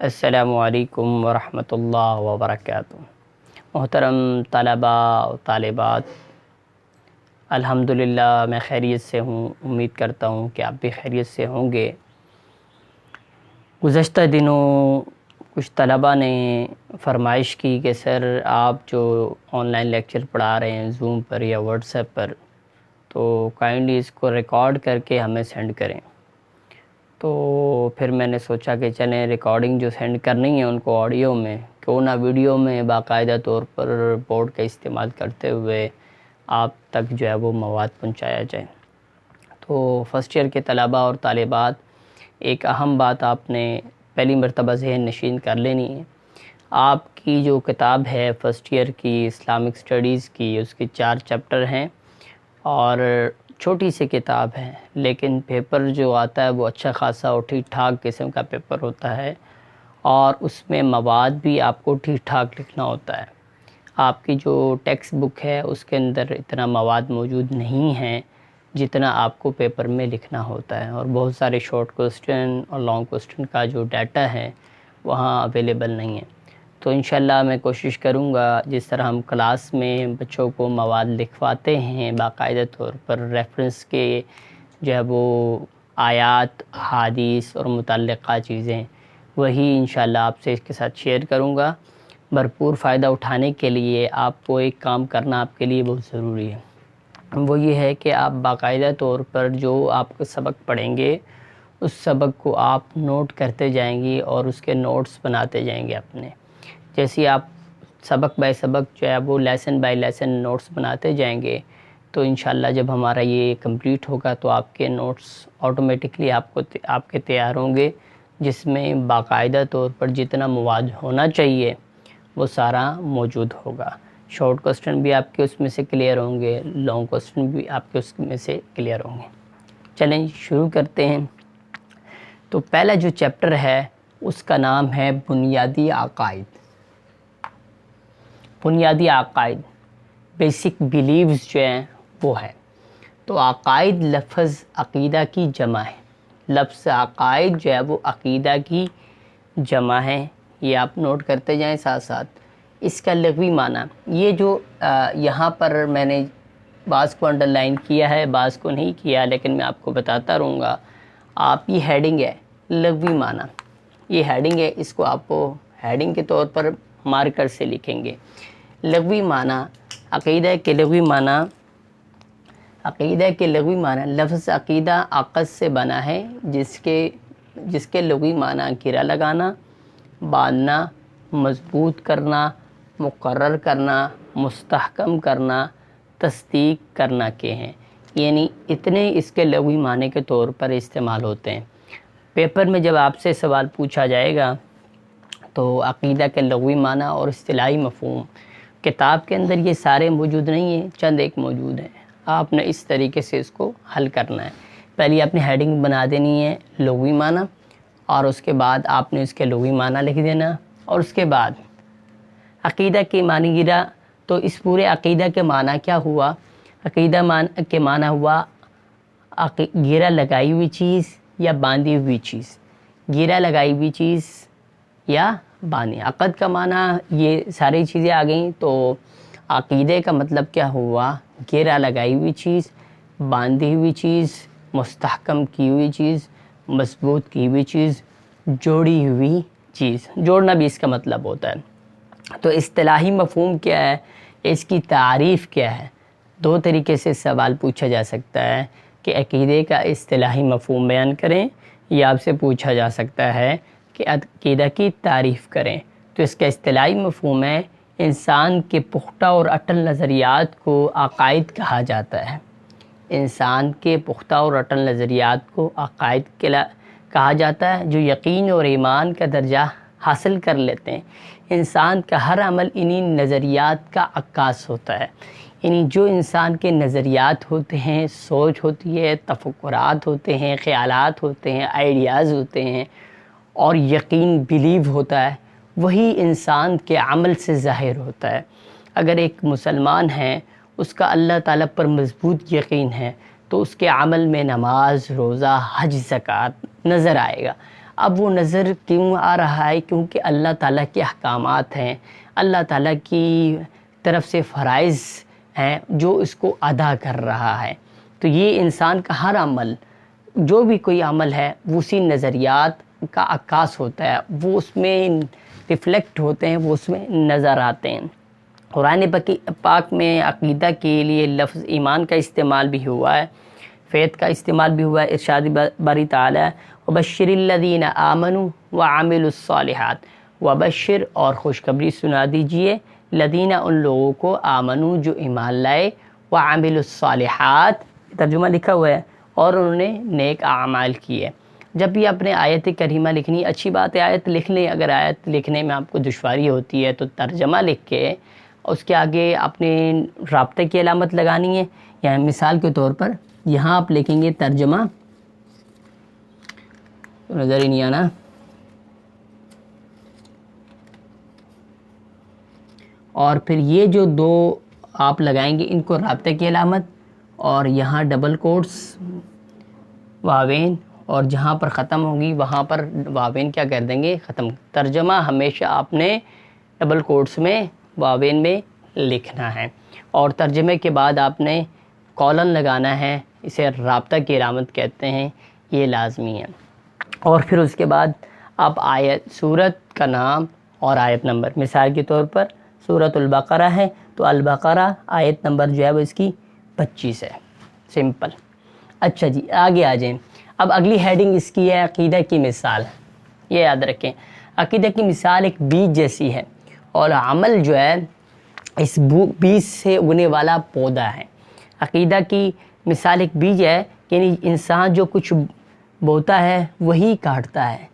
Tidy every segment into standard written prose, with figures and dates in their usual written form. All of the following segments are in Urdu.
السلام علیکم ورحمۃ اللہ وبرکاتہ۔ محترم طلباء و طالبات، الحمدللہ میں خیریت سے ہوں۔ امید کرتا ہوں کہ آپ بھی خیریت سے ہوں گے۔ گزشتہ دنوں کچھ طلباء نے فرمائش کی کہ سر آپ جو آن لائن لیکچر پڑھا رہے ہیں زوم پر یا واٹس ایپ پر، تو کائنڈلی اس کو ریکارڈ کر کے ہمیں سینڈ کریں۔ تو پھر میں نے سوچا کہ چلیں ریکارڈنگ جو سینڈ کرنی ہے ان کو آڈیو میں، کیوں نہ ویڈیو میں باقاعدہ طور پر بورڈ کا استعمال کرتے ہوئے آپ تک جو ہے وہ مواد پہنچایا جائے۔ تو فرسٹ ایئر کے طلباء اور طالبات، ایک اہم بات آپ نے پہلی مرتبہ ذہن نشین کر لینی ہے۔ آپ کی جو کتاب ہے فرسٹ ایئر کی اسلامک اسٹڈیز کی، اس کے 4 چیپٹر ہیں اور چھوٹی سی کتاب ہے، لیکن پیپر جو آتا ہے وہ اچھا خاصا اور ٹھیک ٹھاک قسم کا پیپر ہوتا ہے، اور اس میں مواد بھی آپ کو ٹھیک ٹھاک لکھنا ہوتا ہے۔ آپ کی جو ٹیکسٹ بک ہے اس کے اندر اتنا مواد موجود نہیں ہے جتنا آپ کو پیپر میں لکھنا ہوتا ہے، اور بہت سارے شارٹ کوسچن اور لانگ کوسچن کا جو ڈیٹا ہے وہاں اویلیبل نہیں ہے۔ تو انشاءاللہ میں کوشش کروں گا، جس طرح ہم کلاس میں بچوں کو مواد لکھواتے ہیں باقاعدہ طور پر ریفرنس کے جو ہے وہ آیات، حدیث اور متعلقہ چیزیں، وہی انشاءاللہ آپ سے اس کے ساتھ شیئر کروں گا۔ بھرپور فائدہ اٹھانے کے لیے آپ کو ایک کام کرنا آپ کے لیے بہت ضروری ہے، وہ یہ ہے کہ آپ باقاعدہ طور پر جو آپ کو سبق پڑھیں گے اس سبق کو آپ نوٹ کرتے جائیں گے اور اس کے نوٹس بناتے جائیں گے اپنے۔ جیسے آپ سبق بائی سبق جو ہے وہ لیسن بائی لیسن نوٹس بناتے جائیں گے، تو انشاءاللہ جب ہمارا یہ کمپلیٹ ہوگا تو آپ کے نوٹس آٹومیٹکلی آپ کے تیار ہوں گے، جس میں باقاعدہ طور پر جتنا مواد ہونا چاہیے وہ سارا موجود ہوگا۔ شارٹ کوسچن بھی آپ کے اس میں سے کلیئر ہوں گے، لانگ کوسچن بھی آپ کے اس میں سے کلیئر ہوں گے۔ چلیں شروع کرتے ہیں۔ تو پہلا جو چیپٹر ہے اس کا نام ہے بنیادی عقائد۔ بنیادی عقائد، بیسک بیلیوز جو ہیں وہ ہے۔ تو عقائد لفظ عقیدہ کی جمع ہے۔ لفظ عقائد جو ہے وہ عقیدہ کی جمع ہے، یہ آپ نوٹ کرتے جائیں ساتھ ساتھ۔ اس کا لغوی معنی، یہ جو یہاں پر میں نے بعض کو انڈر لائن کیا ہے بعض کو نہیں کیا، لیکن میں آپ کو بتاتا رہوں گا۔ آپ یہ ہیڈنگ ہے لغوی معنی، یہ ہیڈنگ ہے، اس کو آپ ہیڈنگ کے طور پر مارکر سے لکھیں گے۔ لغوی معنی، عقیدہ کے لغوی معنی، عقیدہ کے لغوی معنی، لفظ عقیدہ عقد سے بنا ہے جس کے لغوی معنی گرہ لگانا، باندھنا، مضبوط کرنا، مقرر کرنا، مستحکم کرنا، تصدیق کرنا کے ہیں، یعنی اتنے اس کے لغوی معنی کے طور پر استعمال ہوتے ہیں۔ پیپر میں جب آپ سے سوال پوچھا جائے گا تو عقیدہ کے لغوی معنی اور اصطلاحی مفہوم، کتاب کے اندر یہ سارے موجود نہیں ہیں، چند ایک موجود ہیں۔ آپ نے اس طریقے سے اس کو حل کرنا ہے۔ پہلے آپ نے ہیڈنگ بنا دینی ہے لغوی معنی، اور اس کے بعد آپ نے اس کے لغوی معنی لکھ دینا، اور اس کے بعد عقیدہ کے معنی گرا۔ تو اس پورے عقیدہ کے معنی کیا ہوا؟ عقیدہ کے معنی ہوا گرہ لگائی ہوئی چیز یا باندھی ہوئی چیز، گرہ لگائی ہوئی چیز یا باندھی۔ عقد کا معنی یہ ساری چیزیں آ گئیں، تو عقیدے کا مطلب کیا ہوا؟ گرہ لگائی ہوئی چیز، باندھی ہوئی چیز، مستحکم کی ہوئی چیز، مضبوط کی ہوئی چیز، جوڑی ہوئی چیز۔ جوڑنا بھی اس کا مطلب ہوتا ہے۔ تو اصطلاحی مفہوم کیا ہے، اس کی تعریف کیا ہے؟ 2 طریقے سے سوال پوچھا جا سکتا ہے کہ عقیدے کا اصطلاحی مفہوم بیان کریں، یا آپ سے پوچھا جا سکتا ہے کہ عقیدہ کی تعریف کریں۔ تو اس کا اصطلاحی مفہوم ہے، انسان کے پختہ اور اٹل نظریات کو عقائد کہا جاتا ہے۔ انسان کے پختہ اور اٹل نظریات کو عقائد کہا جاتا ہے، جو یقین اور ایمان کا درجہ حاصل کر لیتے ہیں۔ انسان کا ہر عمل انہی نظریات کا عکاس ہوتا ہے، یعنی جو انسان کے نظریات ہوتے ہیں، سوچ ہوتی ہے، تفکرات ہوتے ہیں، خیالات ہوتے ہیں، آئیڈیاز ہوتے ہیں، اور یقین بیلیو ہوتا ہے، وہی انسان کے عمل سے ظاہر ہوتا ہے۔ اگر ایک مسلمان ہے، اس کا اللہ تعالیٰ پر مضبوط یقین ہے، تو اس کے عمل میں نماز، روزہ، حج، زکوٰۃ نظر آئے گا۔ اب وہ نظر کیوں آ رہا ہے؟ کیونکہ اللہ تعالیٰ کے احکامات ہیں، اللہ تعالیٰ کی طرف سے فرائض ہیں جو اس کو ادا کر رہا ہے۔ تو یہ انسان کا ہر عمل، جو بھی کوئی عمل ہے، وہ اسی نظریات کا عکاس ہوتا ہے، وہ اس میں ریفلیکٹ ہوتے ہیں، وہ اس میں نظر آتے ہیں۔ قرآن پاک میں عقیدہ کے لیے لفظ ایمان کا استعمال بھی ہوا ہے، فیت کا استعمال بھی ہوا ہے۔ ارشاد باری تعالی وبشر الذین آمنوا وعملوا الصالحات، وبشر اور خوشخبری سنا دیجئے، الذین ان لوگوں کو، آمنوا جو ایمان لائے، وعملوا الصالحات ترجمہ لکھا ہوا ہے، اور انہوں نے نیک اعمال کیے۔ جب بھی آپ نے آیت کریمہ لکھنی، اچھی بات ہے آیت لکھ لیں، اگر آیت لکھنے میں آپ کو دشواری ہوتی ہے تو ترجمہ لکھ کے اس کے آگے آپ نے رابطے کی علامت لگانی ہے، یعنی مثال کے طور پر یہاں آپ لکھیں گے ترجمہ، نظر ہی نہیں آنا، اور پھر یہ جو دو آپ لگائیں گے ان کو رابطے کی علامت، اور یہاں ڈبل کوٹس واوین، اور جہاں پر ختم ہوگی وہاں پر واوین کیا کر دیں گے؟ ختم۔ ترجمہ ہمیشہ آپ نے ڈبل کوٹس میں واوین میں لکھنا ہے، اور ترجمے کے بعد آپ نے کولن لگانا ہے، اسے رابطہ کی علامت کہتے ہیں، یہ لازمی ہے۔ اور پھر اس کے بعد آپ آیت، سورت کا نام اور آیت نمبر، مثال کے طور پر سورۃ البقرہ ہے تو البقرہ آیت نمبر جو ہے وہ اس کی 25 ہے، سمپل۔ اچھا جی آگے آ جائیں۔ اب اگلی ہیڈنگ اس کی ہے عقیدہ کی مثال۔ یہ یاد رکھیں، عقیدہ کی مثال ایک بیج جیسی ہے، اور عمل جو ہے اس بیج سے اگنے والا پودا ہے۔ عقیدہ کی مثال ایک بیج ہے، یعنی انسان جو کچھ بوتا ہے وہی کاٹتا ہے،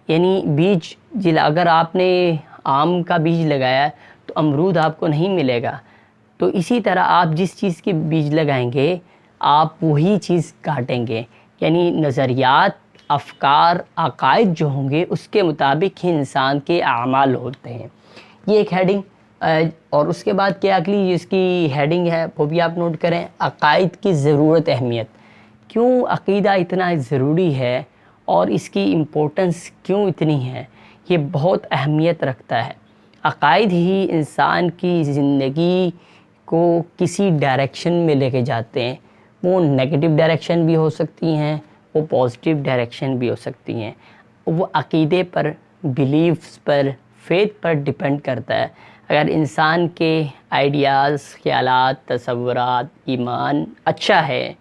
یعنی بیج اگر آپ نے آم کا بیج لگایا ہے تو امرود آپ کو نہیں ملے گا، تو اسی طرح آپ جس چیز کی بیج لگائیں گے آپ وہی چیز کاٹیں گے، یعنی نظریات، افکار، عقائد جو ہوں گے اس کے مطابق ہی انسان کے اعمال ہوتے ہیں۔ یہ ایک ہیڈنگ، اور اس کے بعد کیا اگلی اس کی ہیڈنگ ہے وہ بھی آپ نوٹ کریں، عقائد کی ضرورت، اہمیت۔ کیوں عقیدہ اتنا ضروری ہے اور اس کی امپورٹنس کیوں اتنی ہے؟ یہ بہت اہمیت رکھتا ہے۔ عقائد ہی انسان کی زندگی کو کسی ڈائریکشن میں لے کے جاتے ہیں، وہ نیگیٹو ڈائریکشن بھی ہو سکتی ہیں، وہ پازیٹیو ڈائریکشن بھی ہو سکتی ہیں، وہ عقیدے پر، بیلیفز پر، فیتھ پر ڈیپینڈ کرتا ہے۔ اگر انسان کے آئیڈیاز، خیالات، تصورات، ایمان اچھا ہے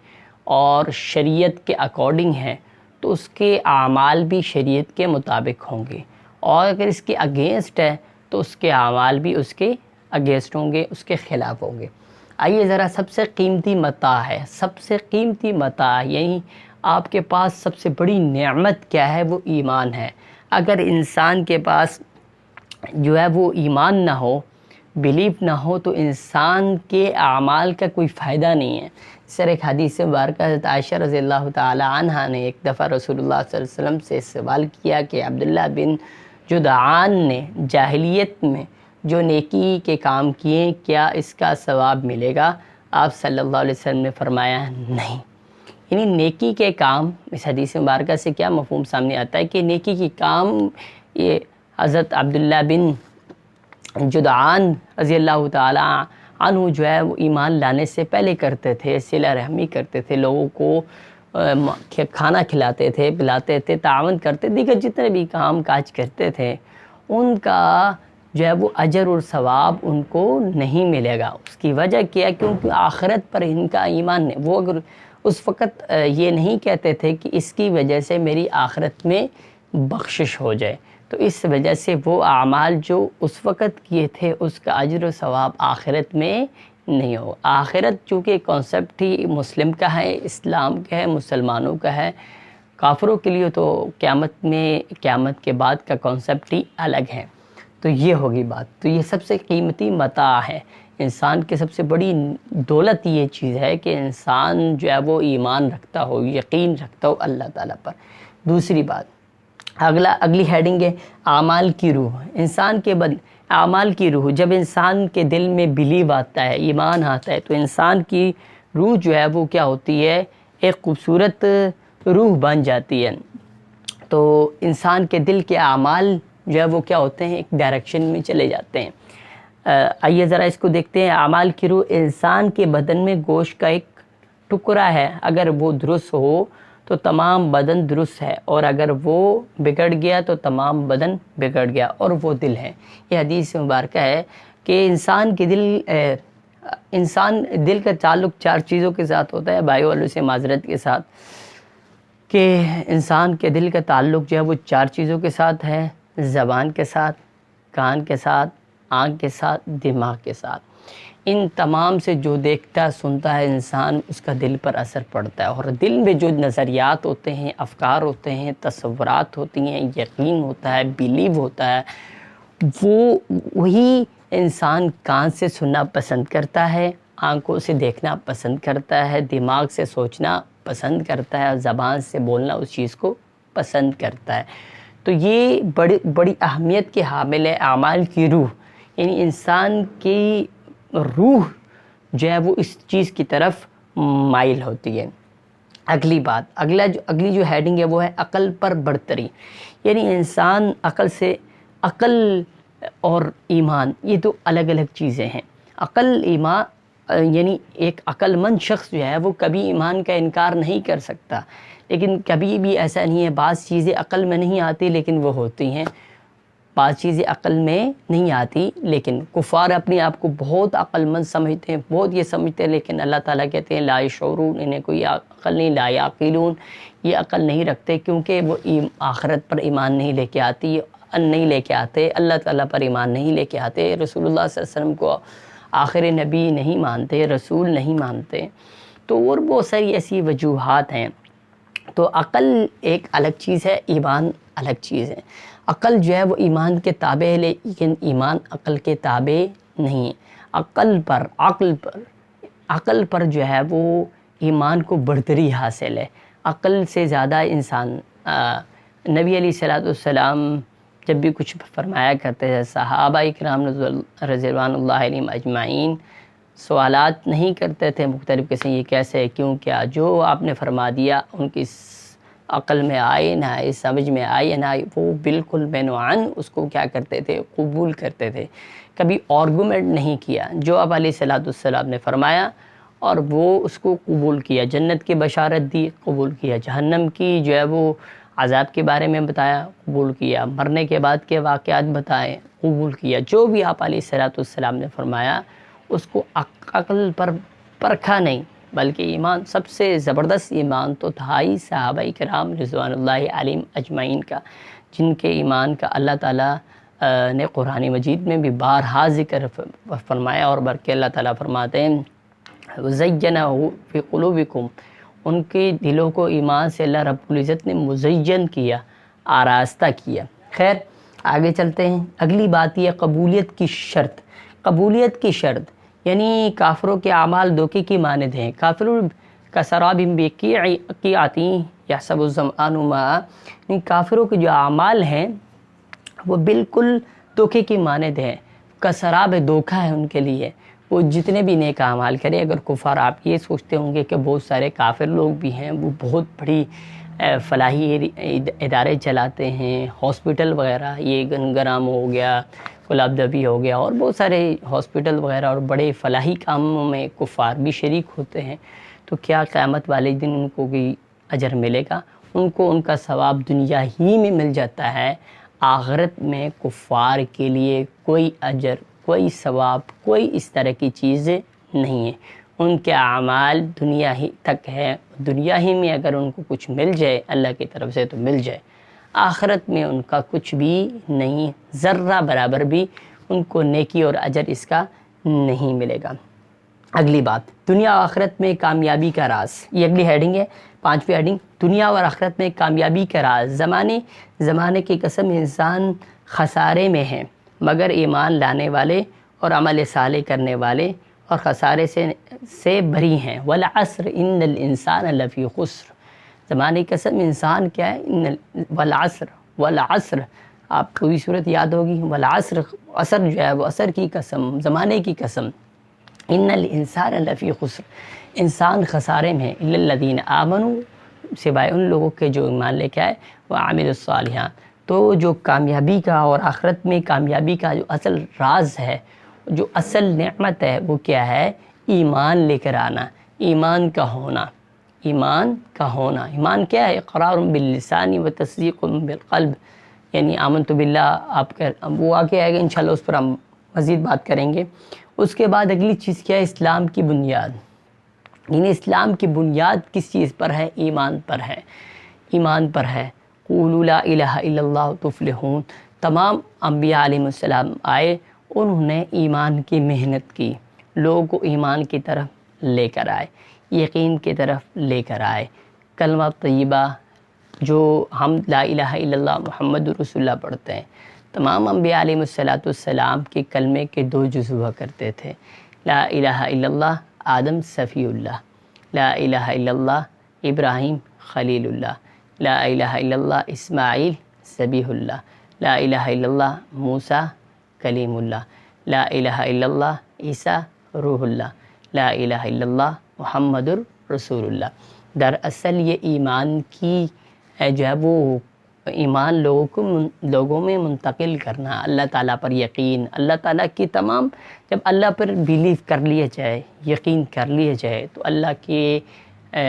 اور شریعت کے اکارڈنگ ہے تو اس کے اعمال بھی شریعت کے مطابق ہوں گے، اور اگر اس کے اگینسٹ ہے تو اس کے اعمال بھی اس کے اگینسٹ ہوں گے، اس کے خلاف ہوں گے۔ آئیے ذرا سب سے قیمتی متاع ہے، سب سے قیمتی متاع، یعنی آپ کے پاس سب سے بڑی نعمت کیا ہے؟ وہ ایمان ہے۔ اگر انسان کے پاس جو ہے وہ ایمان نہ ہو، بیلیف نہ ہو، تو انسان کے اعمال کا کوئی فائدہ نہیں ہے۔ سر ایک حدیث مبارکہ حضرت عائشہ رضی اللہ تعالی عنہا نے ایک دفعہ رسول اللہ صلی اللہ علیہ وسلم سے سوال کیا کہ عبداللہ بن جدعان نے جاہلیت میں جو نیکی کے کام کیے کیا اس کا ثواب ملے گا؟ آپ صلی اللہ علیہ وسلم نے فرمایا نہیں۔ یعنی نیکی کے کام، اس حدیث مبارکہ سے کیا مفہوم سامنے آتا ہے کہ نیکی کے کام یہ حضرت عبداللہ بن جدعان رضی اللہ تعالی عنہ جو ہے وہ ایمان لانے سے پہلے کرتے تھے، صلہ رحمی کرتے تھے، لوگوں کو کھانا کھلاتے تھے، پلاتے تھے، تعاون کرتے، دیگر جتنے بھی کام کاج کرتے تھے، ان کا جو ہے وہ اجر اور ثواب ان کو نہیں ملے گا۔ اس کی وجہ کیا ہے؟ کیونکہ آخرت پر ان کا ایمان نہیں۔ وہ اگر اس وقت یہ نہیں کہتے تھے کہ اس کی وجہ سے میری آخرت میں بخشش ہو جائے، تو اس وجہ سے وہ اعمال جو اس وقت کیے تھے اس کا اجر و ثواب آخرت میں نہیں ہو۔ آخرت چونکہ کانسیپٹ ہی مسلم کا ہے، اسلام کا ہے، مسلمانوں کا ہے، کافروں کے لیے تو قیامت میں، قیامت کے بعد کا کانسیپٹ ہی الگ ہے۔ تو یہ ہوگی بات۔ تو یہ سب سے قیمتی متاع ہے، انسان کی سب سے بڑی دولت یہ چیز ہے کہ انسان جو ہے وہ ایمان رکھتا ہو، یقین رکھتا ہو اللہ تعالیٰ پر۔ دوسری بات، اگلی ہیڈنگ ہے اعمال کی روح۔ انسان کے اعمال کی روح، جب انسان کے دل میں بلیو آتا ہے، ایمان آتا ہے، تو انسان کی روح جو ہے وہ کیا ہوتی ہے؟ ایک خوبصورت روح بن جاتی ہے۔ تو انسان کے دل کے اعمال جو ہے وہ کیا ہوتے ہیں، ایک ڈائریکشن میں چلے جاتے ہیں۔ آئیے ذرا اس کو دیکھتے ہیں۔ اعمال کی روح انسان کے بدن میں گوشت کا ایک ٹکڑا ہے، اگر وہ درست ہو تو تمام بدن درست ہے، اور اگر وہ بگڑ گیا تو تمام بدن بگڑ گیا، اور وہ دل ہے۔ یہ حدیث مبارکہ ہے کہ انسان دل کا تعلق 4 چیزوں کے ساتھ ہوتا ہے۔ بھائی والوں سے معذرت کے ساتھ کہ انسان کے دل کا تعلق جو ہے وہ 4 چیزوں کے ساتھ ہے: زبان کے ساتھ، کان کے ساتھ، آنکھ کے ساتھ، دماغ کے ساتھ۔ ان تمام سے جو دیکھتا سنتا ہے انسان، اس کا دل پر اثر پڑتا ہے، اور دل میں جو نظریات ہوتے ہیں، افکار ہوتے ہیں، تصورات ہوتی ہیں، یقین ہوتا ہے، بیلیو ہوتا ہے، وہی انسان کان سے سننا پسند کرتا ہے، آنکھوں سے دیکھنا پسند کرتا ہے، دماغ سے سوچنا پسند کرتا ہے، اور زبان سے بولنا اس چیز کو پسند کرتا ہے۔ تو یہ بڑی اہمیت کے حامل ہے اعمال کی روح، یعنی انسان کی روح جو ہے وہ اس چیز کی طرف مائل ہوتی ہے۔ اگلی بات، اگلی جو ہیڈنگ ہے وہ ہے عقل پر برتری، یعنی انسان عقل اور ایمان یہ دو الگ الگ چیزیں ہیں۔ ایمان یعنی ایک عقل مند شخص جو ہے وہ کبھی ایمان کا انکار نہیں کر سکتا، لیکن کبھی بھی ایسا نہیں ہے بعض چیزیں عقل میں نہیں آتی لیکن وہ ہوتی ہیں، بعض چیزیں عقل میں نہیں آتی لیکن کفار اپنے آپ کو بہت عقل مند سمجھتے ہیں، بہت یہ سمجھتے ہیں، لیکن اللہ تعالیٰ کہتے ہیں لا یشعرون، انہیں کوئی عقل نہیں، لا یعقلون، یہ عقل نہیں رکھتے کیونکہ وہ آخرت پر ایمان نہیں لے کے آتے، اللہ تعالیٰ پر ایمان نہیں لے کے آتے، رسول اللہ صلی اللہ علیہ وسلم کو آخر نبی نہیں مانتے، رسول نہیں مانتے، تو اور بہت ساری ایسی وجوہات ہیں۔ تو عقل ایک الگ چیز ہے، ایمان الگ چیز ہے۔ عقل جو ہے وہ ایمان کے تابع ہے، لیکن ایمان عقل کے تابع نہیں ہے۔ عقل پر جو ہے وہ ایمان کو برتری حاصل ہے، عقل سے زیادہ انسان نبی علیہ السلام جب بھی کچھ فرمایا کرتے تھے، صحابہ کرام رضوان اللہ علیہم اجمعین سوالات نہیں کرتے تھے مختلف قسم، یہ کیسے، کیوں، کیا، جو آپ نے فرما دیا ان کی عقل میں آئے نہ آئے، سمجھ میں آئے نہ آئے، وہ بالکل بینوعن اس کو کیا کرتے تھے، قبول کرتے تھے، کبھی آرگومنٹ نہیں کیا، جو آپ علیہ السلام نے فرمایا اور وہ اس کو قبول کیا، جنت کی بشارت دی، قبول کیا، جہنم کی جو ہے وہ عذاب کے بارے میں بتایا، قبول کیا، مرنے کے بعد کے واقعات بتائے، قبول کیا، جو بھی آپ علیہ السلام نے فرمایا اس کو عقل پر پرکھا نہیں، بلکہ ایمان، سب سے زبردست ایمان تو تھا ہی صحابہ کرام رضوان اللہ علیہم اجمعین کا، جن کے ایمان کا اللہ تعالیٰ نے قرآن مجید میں بھی بارہا ذکر فرمایا، اور بلکہ اللہ تعالیٰ فرماتے ہیں وَزَيَّنَهُ فِي قُلُوبِكُمْ، ان کے دلوں کو ایمان سے اللہ رب العزت نے مزین کیا، آراستہ کیا۔ خیر آگے چلتے ہیں۔ اگلی بات یہ قبولیت کی شرط، قبولیت کی شرط یعنی کافروں کے اعمال دھوکے کی مانند ہیں۔ کافروں کا سراب بقیعۃ یحسب الظمآن ماء، یعنی کافروں کے جو اعمال ہیں وہ بالکل دھوکے کی مانند ہیں، کسراب دھوکہ ہے ان کے لیے، وہ جتنے بھی نیک اعمال کریں۔ اگر کفار آپ یہ سوچتے ہوں گے کہ بہت سارے کافر لوگ بھی ہیں، وہ بہت بڑی فلاحی ادارے چلاتے ہیں، ہاسپٹل وغیرہ، یہ گنگرام ہو گیا، گلاب دبی ہو گیا، اور بہت سارے ہاسپٹل وغیرہ اور بڑے فلاحی کاموں میں کفار بھی شریک ہوتے ہیں، تو کیا قیامت والے دن ان کو بھی اجر ملے گا؟ ان کو ان کا ثواب دنیا ہی میں مل جاتا ہے، آخرت میں کفار کے لیے کوئی اجر، کوئی ثواب، کوئی اس طرح کی چیز نہیں ہے۔ ان کے اعمال دنیا ہی تک ہے، دنیا ہی میں اگر ان کو کچھ مل جائے اللہ کی طرف سے تو مل جائے، آخرت میں ان کا کچھ بھی نہیں، ذرہ برابر بھی ان کو نیکی اور اجر اس کا نہیں ملے گا۔ اگلی بات، دنیا و آخرت میں کامیابی کا راز، یہ اگلی ہیڈنگ ہے، 5ویں ہیڈنگ، دنیا اور آخرت میں کامیابی کا راز۔ زمانے کی قسم انسان خسارے میں ہے، مگر ایمان لانے والے اور عمل صالح کرنے والے اور خسارے سے بری ہیں۔ والعصر ان الانسان لفی خسر، زمانے کی قسم انسان کیا ہے، والعصر آپ کو بھی صورت یاد ہوگی، والعصر، عصر جو ہے وہ عصر کی قسم، زمانے کی قسم، ان الانسان لفی خسر، انسان خسارے میں ہے، الا الذین آمنوا، سوائے ان لوگوں کے جو ایمان لے کے آئے وعملوا الصالحات۔ تو جو کامیابی کا اور آخرت میں کامیابی کا جو اصل راز ہے، جو اصل نعمت ہے، وہ کیا ہے؟ ایمان لے کر آنا، ایمان کا ہونا۔ ایمان کا ہونا، ایمان کیا ہے؟ اقرار باللسان و تصدیق بالقلب، یعنی آمنت باللہ آپ کا وہ آگے آئے گا انشاءاللہ، اس پر ہم مزید بات کریں گے۔ اس کے بعد اگلی چیز کیا ہے؟ اسلام کی بنیاد، یعنی اسلام کی بنیاد کس چیز پر ہے؟ ایمان پر ہے، ایمان پر ہے۔ قولوا لا الہ الا اللہ تفلحون۔ تمام انبیاء علیہ السلام آئے، انہوں نے ایمان کی محنت کی، لوگوں کو ایمان کی طرف لے کر آئے، یقین کی طرف لے کر آئے۔ کلمہ طیبہ جو ہم لا الہ الا اللہ محمد رسول اللہ پڑھتے ہیں، تمام انبیاء علیہ السلام کے کلمے کے 2 جز ہوا کرتے تھے، لا الہ الا اللہ آدم صفی اللہ، لا الہ الا اللہ ابراہیم خلیل اللہ، لا الہ الا اللہ اسماعیل ذبیح اللہ، لا الہ الا اللہ موسیٰ کلیم اللہ، لا الہ الا اللہ عیسیٰ روح اللہ، لا الہ الا اللہ محمد رسول اللہ۔ دراصل یہ ایمان کی جو ہے وہ ایمان لوگوں میں منتقل کرنا، اللہ تعالیٰ پر یقین، اللہ تعالیٰ کی تمام، جب اللہ پر بیلیو کر لیا جائے، یقین کر لیا جائے، تو اللہ کے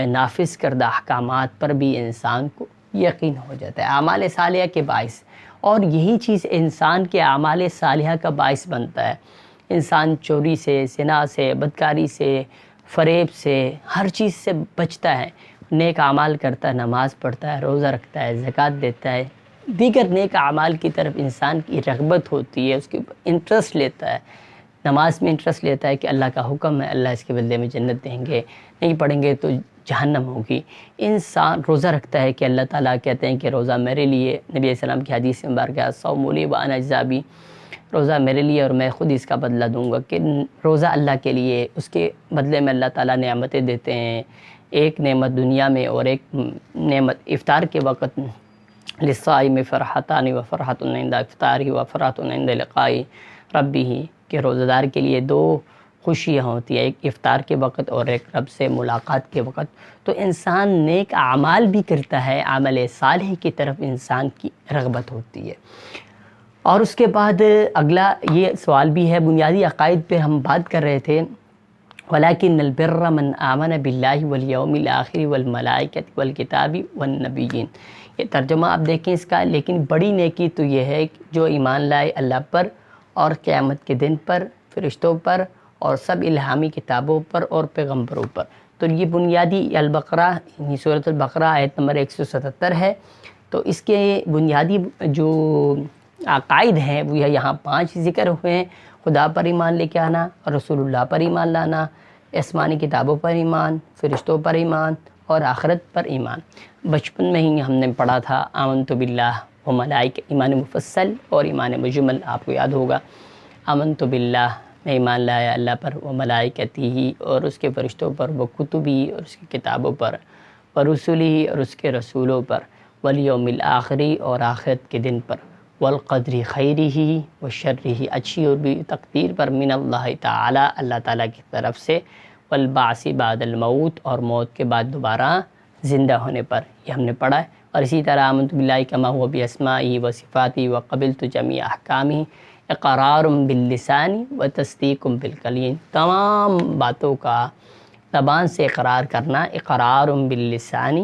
نافذ کردہ احکامات پر بھی انسان کو یقین ہو جاتا ہے اعمال صالحہ کے باعث، اور یہی چیز انسان کے اعمال صالحہ کا باعث بنتا ہے۔ انسان چوری سے، زنا سے، بدکاری سے، فریب سے، ہر چیز سے بچتا ہے، نیک اعمال کرتا ہے، نماز پڑھتا ہے، روزہ رکھتا ہے، زکوٰۃ دیتا ہے، دیگر نیک اعمال کی طرف انسان کی رغبت ہوتی ہے، اس کے اوپر انٹرسٹ لیتا ہے، نماز میں انٹرسٹ لیتا ہے کہ اللہ کا حکم ہے، اللہ اس کے بدلے میں جنت دیں گے، نہیں پڑھیں گے تو جہنم ہوگی۔ انسان روزہ رکھتا ہے کہ اللہ تعالیٰ کہتے ہیں کہ روزہ میرے لیے، نبی علیہ السلام کی حدیث میں مبارکہ صوم لی وانا اجزی بی، روزہ میرے لیے اور میں خود اس کا بدلہ دوں گا، کہ روزہ اللہ کے لیے، اس کے بدلے میں اللہ تعالیٰ نعمتیں دیتے ہیں، ایک نعمت دنیا میں اور ایک نعمت افطار کے وقت، للصائم فرحتان و فرحۃ عند افطارہ و فرحۃ عند لقاء ربہ، کہ روزہ دار کے لیے 2 خوشیاں ہوتی ہیں، ایک افطار کے وقت اور ایک رب سے ملاقات کے وقت۔ تو انسان نیک اعمال بھی کرتا ہے، عمل صالح کی طرف انسان کی رغبت ہوتی ہے۔ اور اس کے بعد اگلا یہ سوال بھی ہے، بنیادی عقائد پہ ہم بات کر رہے تھے، وَلَكِنَّ الْبِرَّ مَنْ آمَنَ بِاللَّهِ وَالْيَوْمِ الْآخِرِ وَالْمَلَائِكَةِ وَالْكِتَابِ وَالنَّبِيِّينَ۔ یہ ترجمہ آپ دیکھیں اس کا، لیکن بڑی نیکی تو یہ ہے جو ایمان لائے اللہ پر اور قیامت کے دن پر، فرشتوں پر اور سب الہامی کتابوں پر اور پیغمبروں پر۔ تو یہ بنیادی البقرہ، یعنی سورۃ البقرہ آیت نمبر 177 ہے۔ تو اس کے بنیادی جو عقائد ہیں وہ یہاں 5 ذکر ہوئے ہیں: خدا پر ایمان لے کے آنا، رسول اللہ پر ایمان لانا، آسمانی کتابوں پر ایمان، فرشتوں پر ایمان اور آخرت پر ایمان۔ بچپن میں ہی ہم نے پڑھا تھا آمنت باللہ و ملائکہ، ایمان مفصل اور ایمان مجمل آپ کو یاد ہوگا۔ آمنت باللہ، میں ایمان لایا اللہ پر، و ملائکتہ اور اس کے فرشتوں پر، و کتبی اور اس کی کتابوں پر، و رسلہ اور اس کے رسولوں پر، والیوم الآخری اور آخرت کے دن پر، والقدر خیرہ و شرہ، اچھی اور بھی تقدیر پر، من اللہ تعالی، اللہ تعالیٰ کی طرف سے، والبعث بعد الموت اور موت کے بعد دوبارہ زندہ ہونے پر، یہ ہم نے پڑھا ہے۔ اور اسی طرح آمنت باللہ کما هو باسمائہ و صفاتہ و قبلت جمیع احکامہ، اقرار باللسان و تصدیق بالقلب، تمام باتوں کا زبان سے اقرار کرنا، اقرار باللسان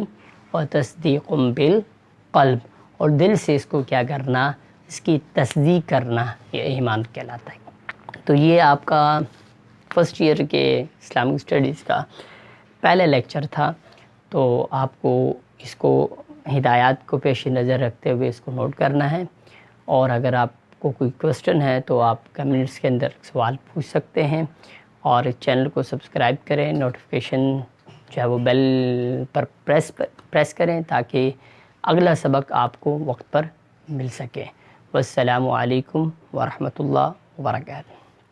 و تصدیق بالقلب، اور دل سے اس کو کیا کرنا، اس کی تصدیق کرنا، یہ ایمان کہلاتا ہے۔ تو یہ آپ کا فرسٹ ایئر کے اسلامک اسٹڈیز کا پہلا لیکچر تھا۔ تو آپ کو اس کو ہدایات کو پیش نظر رکھتے ہوئے اس کو نوٹ کرنا ہے، اور اگر آپ کو کوئی کوسچن ہے تو آپ کمنٹس کے اندر سوال پوچھ سکتے ہیں، اور چینل کو سبسکرائب کریں، نوٹیفیکیشن جو ہے وہ بیل پر پریس کریں تاکہ اگلا سبق آپ کو وقت پر مل سکے۔ والسلام علیکم ورحمۃ اللہ وبرکاتہ۔